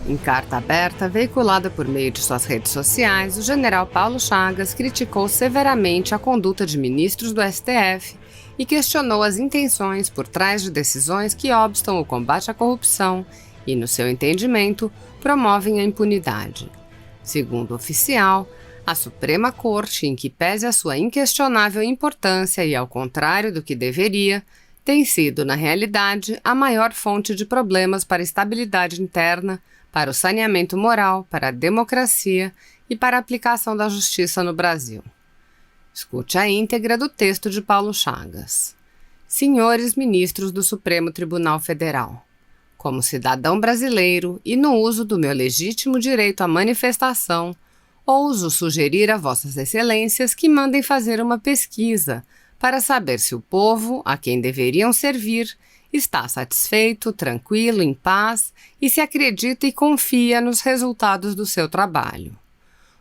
Em carta aberta veiculada por meio de suas redes sociais, o general Paulo Chagas criticou severamente a conduta de ministros do STF e questionou as intenções por trás de decisões que obstam o combate à corrupção e, no seu entendimento, promovem a impunidade. Segundo o oficial, a Suprema Corte, em que pese a sua inquestionável importância e ao contrário do que deveria, tem sido, na realidade, a maior fonte de problemas para a estabilidade interna, para o saneamento moral, para a democracia e para a aplicação da justiça no Brasil. Escute a íntegra do texto de Paulo Chagas. Senhores ministros do Supremo Tribunal Federal, como cidadão brasileiro e no uso do meu legítimo direito à manifestação, ouso sugerir a vossas excelências que mandem fazer uma pesquisa para saber se o povo, a quem deveriam servir, está satisfeito, tranquilo, em paz e se acredita e confia nos resultados do seu trabalho.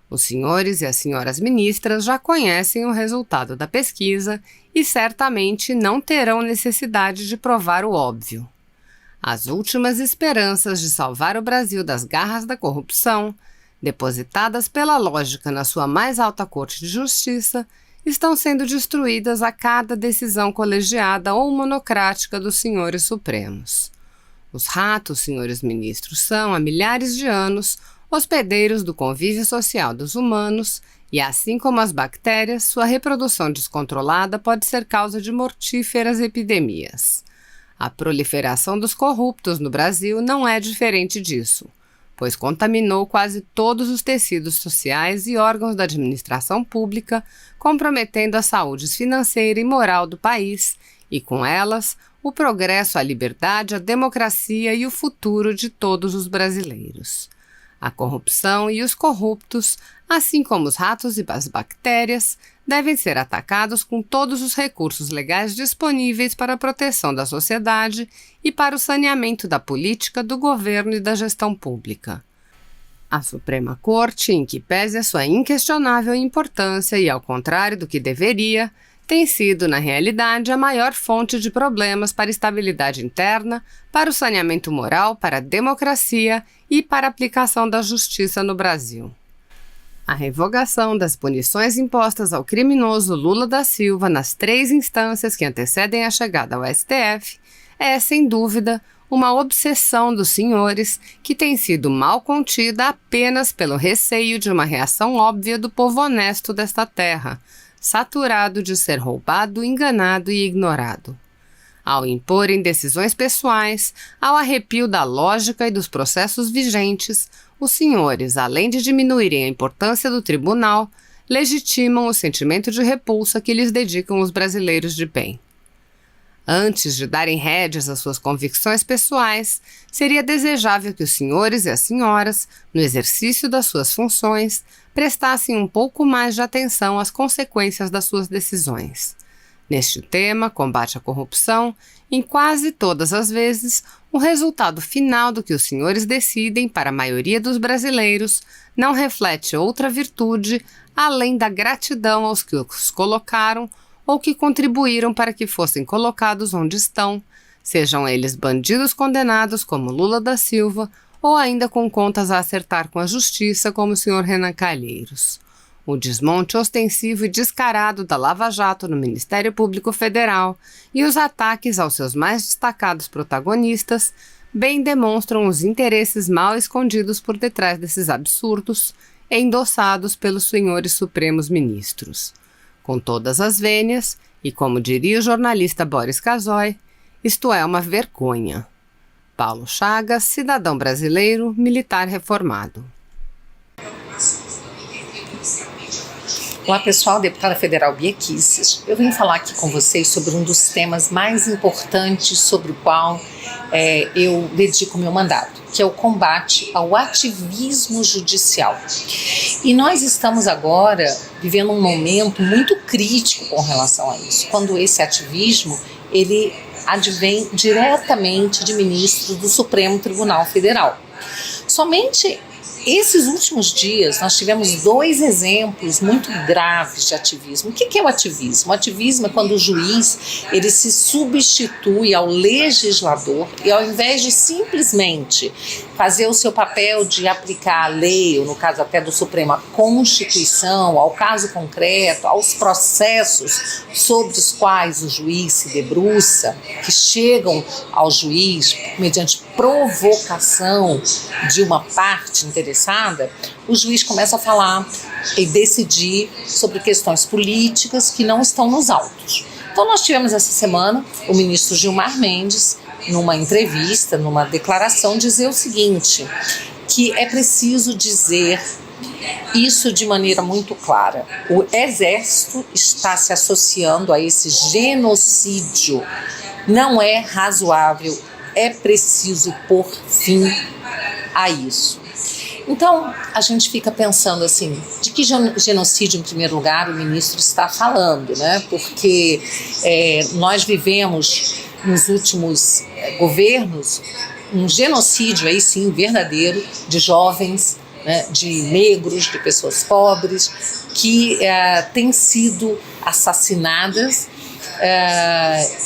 Os senhores e as senhoras ministras já conhecem o resultado da pesquisa e certamente não terão necessidade de provar o óbvio. As últimas esperanças de salvar o Brasil das garras da corrupção, depositadas pela lógica na sua mais alta corte de justiça, estão sendo destruídas a cada decisão colegiada ou monocrática dos senhores supremos. Os ratos, senhores ministros, são, há milhares de anos, hospedeiros do convívio social dos humanos e, assim como as bactérias, sua reprodução descontrolada pode ser causa de mortíferas epidemias. A proliferação dos corruptos no Brasil não é diferente disso, pois contaminou quase todos os tecidos sociais e órgãos da administração pública, comprometendo a saúde financeira e moral do país e, com elas, o progresso, a liberdade, a democracia e o futuro de todos os brasileiros. A corrupção e os corruptos, assim como os ratos e as bactérias, devem ser atacados com todos os recursos legais disponíveis para a proteção da sociedade e para o saneamento da política, do governo e da gestão pública. A Suprema Corte, em que pese a sua inquestionável importância e ao contrário do que deveria, tem sido, na realidade, a maior fonte de problemas para a estabilidade interna, para o saneamento moral, para a democracia e para a aplicação da justiça no Brasil. A revogação das punições impostas ao criminoso Lula da Silva nas 3 instâncias que antecedem a chegada ao STF é, sem dúvida, uma obsessão dos senhores que tem sido mal contida apenas pelo receio de uma reação óbvia do povo honesto desta terra, saturado de ser roubado, enganado e ignorado. Ao imporem decisões pessoais, ao arrepio da lógica e dos processos vigentes, os senhores, além de diminuírem a importância do tribunal, legitimam o sentimento de repulsa que lhes dedicam os brasileiros de bem. Antes de darem rédeas às suas convicções pessoais, seria desejável que os senhores e as senhoras, no exercício das suas funções, prestassem um pouco mais de atenção às consequências das suas decisões. Neste tema, combate à corrupção, em quase todas as vezes, o resultado final do que os senhores decidem para a maioria dos brasileiros não reflete outra virtude além da gratidão aos que os colocaram ou que contribuíram para que fossem colocados onde estão, sejam eles bandidos condenados como Lula da Silva ou ainda com contas a acertar com a justiça como o senhor Renan Calheiros. O desmonte ostensivo e descarado da Lava Jato no Ministério Público Federal e os ataques aos seus mais destacados protagonistas bem demonstram os interesses mal escondidos por detrás desses absurdos, endossados pelos senhores supremos ministros. Com todas as vênias, e como diria o jornalista Boris Casoy, isto é uma vergonha. Paulo Chagas, cidadão brasileiro, militar reformado. Olá pessoal, deputada federal Bia Kicis. Eu vim falar aqui com vocês sobre um dos temas mais importantes sobre o qual eu dedico meu mandato, que é o combate ao ativismo judicial. E nós estamos agora vivendo um momento muito crítico com relação a isso, quando esse ativismo ele advém diretamente de ministros do Supremo Tribunal Federal. Somente esses últimos dias nós tivemos 2 exemplos muito graves de ativismo. O que é o ativismo? O ativismo é quando o juiz ele se substitui ao legislador e, ao invés de simplesmente fazer o seu papel de aplicar a lei, ou no caso até do Supremo, a Constituição, ao caso concreto, aos processos sobre os quais o juiz se debruça, que chegam ao juiz mediante provocação de uma parte interessada, o juiz começa a falar e decidir sobre questões políticas que não estão nos autos. Então nós tivemos essa semana o ministro Gilmar Mendes, numa entrevista, numa declaração, dizer o seguinte, que é preciso dizer isso de maneira muito clara. O Exército está se associando a esse genocídio. Não é razoável, é preciso pôr fim a isso. Então, a gente fica pensando assim, de que genocídio, em primeiro lugar, o ministro está falando, né? Porque nós vivemos nos últimos governos um genocídio, aí sim, verdadeiro, de jovens, né, de negros, de pessoas pobres, que têm sido assassinadas,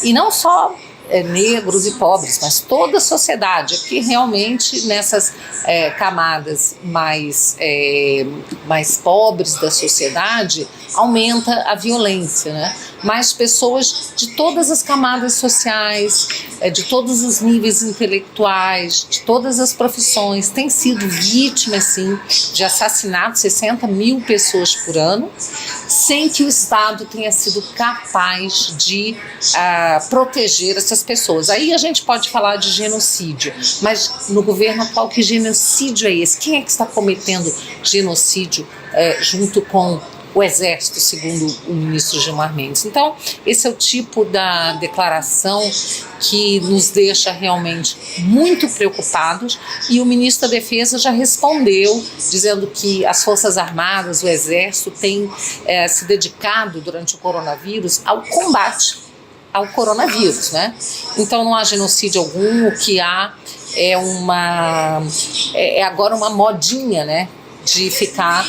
e não só negros e pobres, mas toda a sociedade, que realmente nessas camadas mais pobres da sociedade aumenta a violência, né? Mas pessoas de todas as camadas sociais, de todos os níveis intelectuais, de todas as profissões, têm sido vítimas, sim, de assassinatos, 60 mil pessoas por ano, sem que o Estado tenha sido capaz de proteger essas pessoas. Aí a gente pode falar de genocídio, mas no governo atual, que genocídio é esse? Quem é que está cometendo genocídio junto com o Exército, segundo o ministro Gilmar Mendes? Então, esse é o tipo da declaração que nos deixa realmente muito preocupados, e o ministro da Defesa já respondeu, dizendo que as Forças Armadas, o Exército, têm se dedicado durante o coronavírus ao combate ao coronavírus, né? Então não há genocídio algum, o que há é agora uma modinha, né, de ficar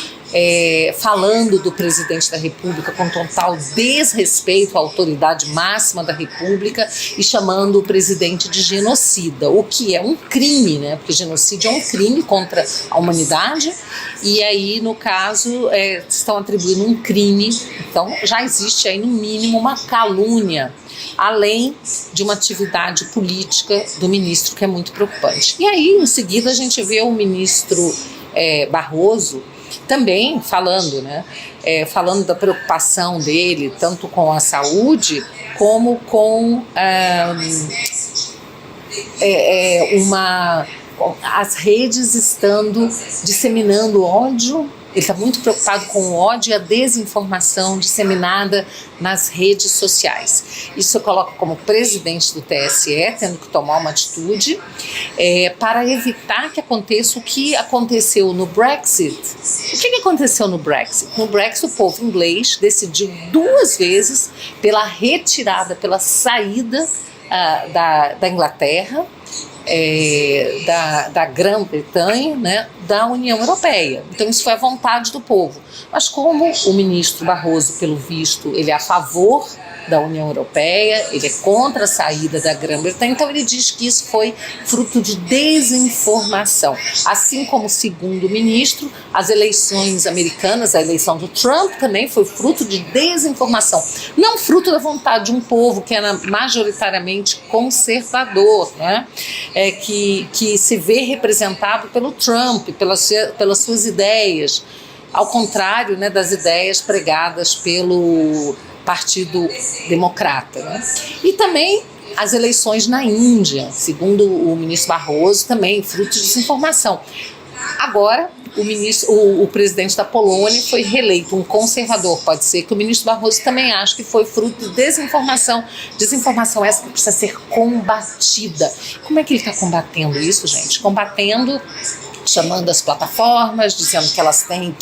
falando do presidente da República com total desrespeito à autoridade máxima da República e chamando o presidente de genocida, o que é um crime, né? Porque genocídio é um crime contra a humanidade, e aí, no caso, estão atribuindo um crime. Então já existe aí, no mínimo, uma calúnia, além de uma atividade política do ministro, que é muito preocupante. E aí, em seguida, a gente vê o ministro Barroso também falando, né? Falando da preocupação dele, tanto com a saúde, como com as redes estando disseminando ódio. Ele está muito preocupado com o ódio e a desinformação disseminada nas redes sociais. Isso eu coloco como presidente do TSE, tendo que tomar uma atitude para evitar que aconteça o que aconteceu no Brexit. O que aconteceu no Brexit? No Brexit, o povo inglês decidiu 2 vezes pela retirada, pela saída da Inglaterra, da Grã-Bretanha, né, da União Europeia. Então isso foi a vontade do povo. Mas como o ministro Barroso, pelo visto, ele é a favor da União Europeia, ele é contra a saída da Grã-Bretanha, então ele diz que isso foi fruto de desinformação. Assim como, segundo o ministro, as eleições americanas, a eleição do Trump também foi fruto de desinformação, não fruto da vontade de um povo que era majoritariamente conservador, né? Que se vê representado pelo Trump, pelas suas ideias, ao contrário, né, das ideias pregadas pelo Partido Democrata, né? E também as eleições na Índia, segundo o ministro Barroso, também fruto de desinformação. Agora, o presidente da Polônia foi reeleito, um conservador. Pode ser que o ministro Barroso também ache que foi fruto de desinformação. Desinformação essa que precisa ser combatida. Como é que ele está combatendo isso, gente? Combatendo chamando as plataformas, dizendo que elas têm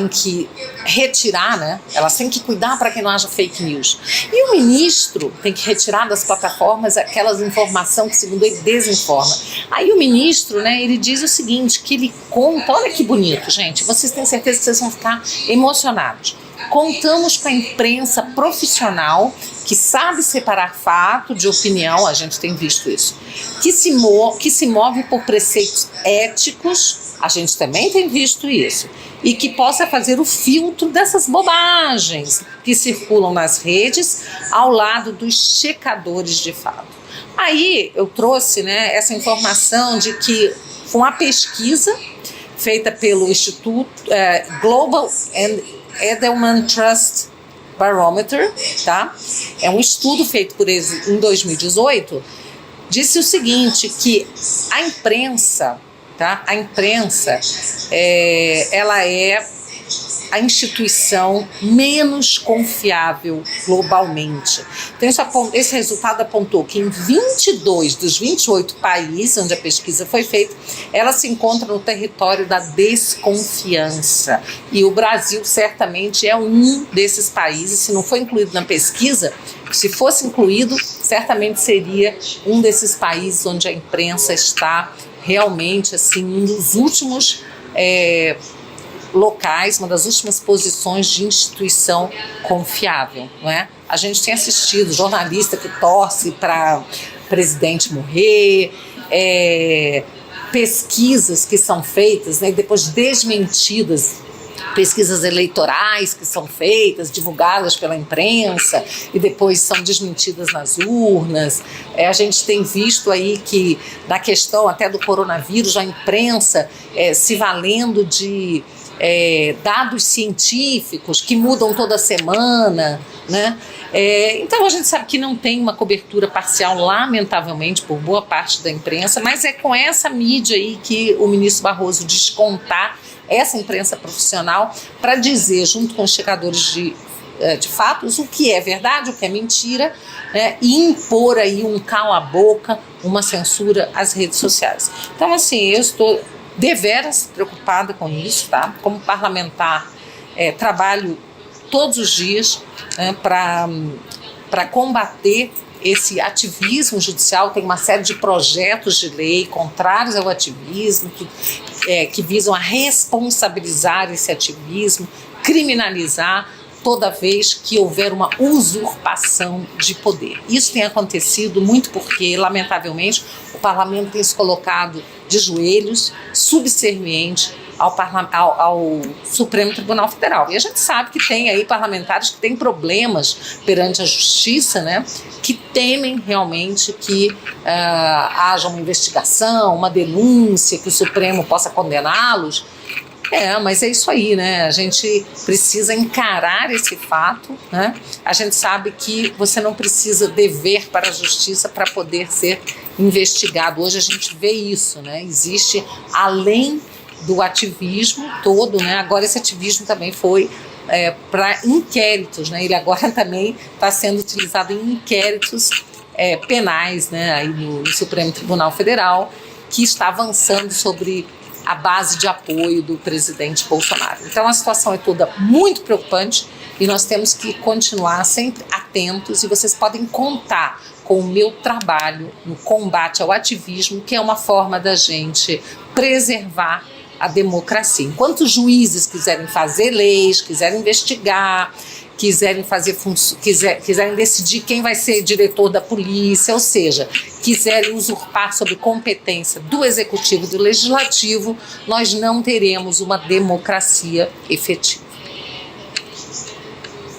que retirar, né? Elas têm que cuidar para que não haja fake news. E o ministro tem que retirar das plataformas aquelas informações que, segundo ele, desinforma. Aí o ministro, né, ele diz o seguinte, que ele conta, olha que bonito, gente, vocês têm certeza que vocês vão ficar emocionados. Contamos com a imprensa profissional que sabe separar fato de opinião, a gente tem visto isso, que se move por preceitos éticos, a gente também tem visto isso, e que possa fazer o filtro dessas bobagens que circulam nas redes ao lado dos checadores de fato. Aí eu trouxe, né, essa informação de que foi uma pesquisa feita pelo Instituto Global Edelman Trust Barometer, tá? É um estudo feito por eles em 2018, disse o seguinte, que a imprensa, tá? A imprensa, ela é a instituição menos confiável globalmente. Então, esse resultado apontou que em 22 dos 28 países onde a pesquisa foi feita, ela se encontra no território da desconfiança. E o Brasil certamente é um desses países, se não foi incluído na pesquisa, se fosse incluído, certamente seria um desses países onde a imprensa está realmente assim, um dos últimos locais, uma das últimas posições de instituição confiável, não é? A gente tem assistido jornalista que torce para presidente morrer, pesquisas que são feitas, né, e depois desmentidas, pesquisas eleitorais que são feitas, divulgadas pela imprensa e depois são desmentidas nas urnas. A gente tem visto aí que na questão até do coronavírus, a imprensa se valendo de dados científicos que mudam toda semana, né? Então a gente sabe que não tem uma cobertura parcial, lamentavelmente, por boa parte da imprensa, mas é com essa mídia aí que o ministro Barroso diz contar essa imprensa profissional para dizer, junto com os checadores de fatos, o que é verdade, o que é mentira, né, e impor aí um cala-boca, uma censura às redes sociais. Então, assim, eu estou deveras preocupada com isso, tá? Como parlamentar, trabalho todos os dias, né, para combater esse ativismo judicial. Tem uma série de projetos de lei contrários ao ativismo, que visam a responsabilizar esse ativismo, criminalizar toda vez que houver uma usurpação de poder. Isso tem acontecido muito porque, lamentavelmente, o parlamento tem se colocado de joelhos, subserviente ao Supremo Tribunal Federal. E a gente sabe que tem aí parlamentares que têm problemas perante a justiça, né, que temem realmente que haja uma investigação, uma denúncia, que o Supremo possa condená-los. Mas é isso aí, né? A gente precisa encarar esse fato, né? A gente sabe que você não precisa dever para a justiça para poder ser investigado. Hoje a gente vê isso, né? Existe, além do ativismo todo, né? Agora esse ativismo também foi para inquéritos, né? Ele agora também está sendo utilizado em inquéritos penais, né? Aí no Supremo Tribunal Federal, que está avançando sobre a base de apoio do presidente Bolsonaro. Então a situação é toda muito preocupante e nós temos que continuar sempre atentos, e vocês podem contar com o meu trabalho no combate ao ativismo, que é uma forma da gente preservar a democracia. Enquanto os juízes quiserem fazer leis, quiserem investigar, quiserem decidir quem vai ser diretor da polícia, ou seja, quiserem usurpar sobre competência do executivo e do legislativo, nós não teremos uma democracia efetiva.